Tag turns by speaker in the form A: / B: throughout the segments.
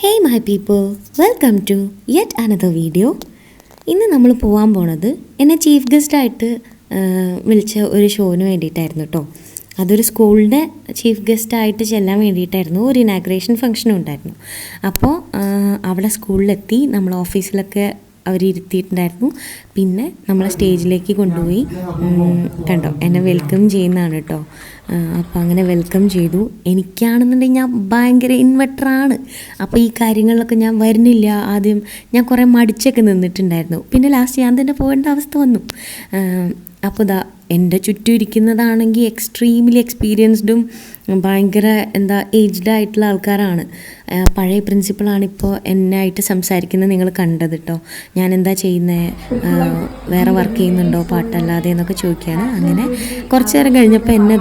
A: Hey my people, welcome to yet another video. ഇന്ന് നമ്മൾ പോകാൻ പോണത് എന്നെ ചീഫ് ഗസ്റ്റായിട്ട് വിളിച്ച ഒരു ഷോന് വേണ്ടിയിട്ടായിരുന്നു കേട്ടോ. അതൊരു സ്കൂളിൻ്റെ ചീഫ് ഗസ്റ്റായിട്ട് ചെല്ലാൻ വേണ്ടിയിട്ടായിരുന്നു. ഒരു ഇനാഗ്രേഷൻ ഫംഗ്ഷനും ഉണ്ടായിരുന്നു. അപ്പോൾ അവിടെ സ്കൂളിലെത്തി നമ്മൾ ഓഫീസിലൊക്കെ അവരിരുത്തിയിട്ടുണ്ടായിരുന്നു. പിന്നെ നമ്മളെ സ്റ്റേജിലേക്ക് കൊണ്ടുപോയി കണ്ടോ എന്നെ വെൽക്കം ചെയ്യുന്നതാണ് കേട്ടോ. അപ്പോൾ അങ്ങനെ വെൽക്കം ചെയ്തു. എനിക്കാണെന്നുണ്ടെങ്കിൽ ഞാൻ ഭയങ്കര ഇൻവെർട്ടറാണ്. അപ്പോൾ ഈ കാര്യങ്ങളിലൊക്കെ ഞാൻ വരുന്നില്ല. ആദ്യം ഞാൻ കുറേ മടിച്ചൊക്കെ നിന്നിട്ടുണ്ടായിരുന്നു. പിന്നെ ലാസ്റ്റ് ഞാൻ തന്നെ പോകേണ്ട അവസ്ഥ വന്നു. അപ്പോൾ എൻ്റെ ചുറ്റും ഇരിക്കുന്നതാണെങ്കിൽ എക്സ്ട്രീംലി എക്സ്പീരിയൻസ്ഡും ഭയങ്കര ഏജ്ഡ് ആയിട്ടുള്ള ആൾക്കാരാണ്. പഴയ പ്രിൻസിപ്പളാണിപ്പോൾ എന്നായിട്ട് സംസാരിക്കുന്നത് നിങ്ങൾ കണ്ടത് കേട്ടോ. ഞാൻ എന്താ ചെയ്യുന്നത്, വേറെ വർക്ക് ചെയ്യുന്നുണ്ടോ പാട്ടല്ലാതെ എന്നൊക്കെ ചോദിക്കുകയാണ്. അങ്ങനെ കുറച്ച് നേരം കഴിഞ്ഞപ്പോൾ എന്നെ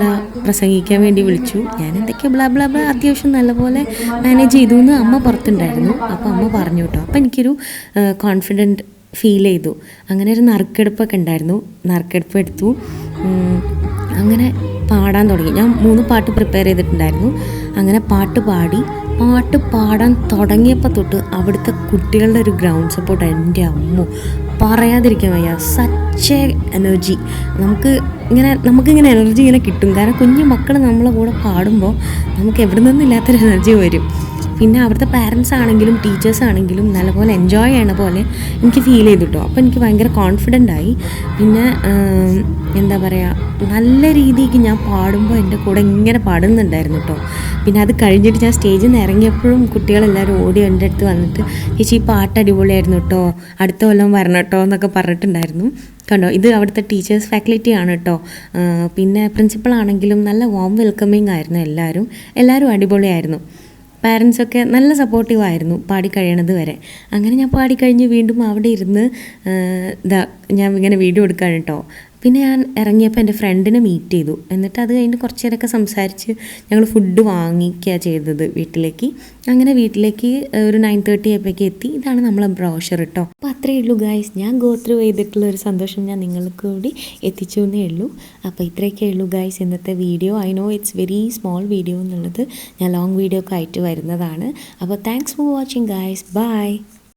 A: പ്രസംഗിക്കാൻ വേണ്ടി വിളിച്ചു. ഞാൻ എന്തൊക്കെയോ ബ്ലാ ബ്ലാ ബ്ലാ അത്യാവശ്യം നല്ലപോലെ മാനേജ് ചെയ്തു എന്ന് അമ്മ പുറത്തുണ്ടായിരുന്നു. അപ്പോൾ അമ്മ പറഞ്ഞു കേട്ടോ. അപ്പോൾ എനിക്കൊരു കോൺഫിഡൻറ്റ് ഫീൽ ചെയ്തു. അങ്ങനെ ഒരു നറുക്കെടുപ്പൊക്കെ ഉണ്ടായിരുന്നു. നറുക്കെടുപ്പ് എടുത്തു. അങ്ങനെ പാടാൻ തുടങ്ങി. ഞാൻ 3 പാട്ട് പ്രിപ്പയർ ചെയ്തിട്ടുണ്ടായിരുന്നു. അങ്ങനെ പാട്ട് പാടാൻ തുടങ്ങിയപ്പോൾ തൊട്ട് അവിടുത്തെ കുട്ടികളുടെ ഒരു ഗ്രൗണ്ട് സപ്പോർട്ട് എൻ്റെ അമ്മോ പറയാതിരിക്കാൻ വയ്യ. Such energy. നമുക്കിങ്ങനെ എനർജി ഇങ്ങനെ കിട്ടും. കാരണം കുഞ്ഞു മക്കൾ നമ്മളെ കൂടെ പാടുമ്പോൾ നമുക്ക് എവിടെ നിന്നില്ലാത്തൊരു എനർജി വരും. പിന്നെ അവിടുത്തെ പാരൻസ് ആണെങ്കിലും ടീച്ചേഴ്സ് ആണെങ്കിലും നല്ലപോലെ എൻജോയ് ചെയ്യണ പോലെ എനിക്ക് ഫീൽ ചെയ്തു കേട്ടോ. അപ്പോൾ എനിക്ക് ഭയങ്കര കോൺഫിഡൻ്റ് ആയി. പിന്നെ എന്താ പറയുക, നല്ല രീതിക്ക് ഞാൻ പാടുമ്പോൾ എൻ്റെ കൂടെ ഇങ്ങനെ പാടുന്നുണ്ടായിരുന്നു കേട്ടോ. പിന്നെ അത് കഴിഞ്ഞിട്ട് ഞാൻ സ്റ്റേജിൽ നിന്ന് ഇറങ്ങിയപ്പോഴും കുട്ടികളെല്ലാവരും ഓടി എൻ്റെ അടുത്ത് വന്നിട്ട് ചേച്ചി ഈ പാട്ട് അടിപൊളിയായിരുന്നു കേട്ടോ, അടുത്ത കൊല്ലം വരണം കേട്ടോ എന്നൊക്കെ പറഞ്ഞിട്ടുണ്ടായിരുന്നു. കണ്ടോ, ഇത് അവിടുത്തെ ടീച്ചേഴ്സ് ഫാക്കൽറ്റി ആണ് കേട്ടോ. പിന്നെ പ്രിൻസിപ്പൾ ആണെങ്കിലും നല്ല വാം വെൽക്കമിങ് ആയിരുന്നു. എല്ലാവരും അടിപൊളിയായിരുന്നു. പാരൻസൊക്കെ നല്ല സപ്പോർട്ടീവായിരുന്നു പാടിക്കഴിയണത് വരെ. അങ്ങനെ ഞാൻ പാടിക്കഴിഞ്ഞ് വീണ്ടും അവിടെ ഇരുന്ന് ഞാൻ ഇങ്ങനെ വീഡിയോ എടുക്കാൻ കേട്ടോ. പിന്നെ ഞാൻ ഇറങ്ങിയപ്പോൾ എൻ്റെ ഫ്രണ്ടിനെ മീറ്റ് ചെയ്തു. എന്നിട്ട് അത് കഴിഞ്ഞ് കുറച്ച് നേരമൊക്കെ സംസാരിച്ച് ഞങ്ങൾ ഫുഡ് വാങ്ങിക്കുകയാണ് ചെയ്തത് വീട്ടിലേക്ക്. അങ്ങനെ വീട്ടിലേക്ക് ഒരു 9:30 ആയപ്പോഴേക്ക് എത്തി. ഇതാണ് നമ്മളെ ബ്രോഷർ കേട്ടോ. അപ്പോൾ അത്രയേ ഉള്ളൂ ഗായ്സ്. ഞാൻ ഗോ ത്രൂ ചെയ്തിട്ടുള്ള ഒരു സന്തോഷം ഞാൻ നിങ്ങൾക്ക് കൂടി എത്തിച്ചു എന്നേ ഉള്ളൂ. അപ്പോൾ ഇത്രയൊക്കെ ഉള്ളൂ ഗായ്സ് ഇന്നത്തെ video. I know it's very small video എന്നുള്ളത്. ഞാൻ ലോങ് വീഡിയോ ഒക്കെ ആയിട്ട് വരുന്നതാണ്. അപ്പോൾ thanks for watching guys. By.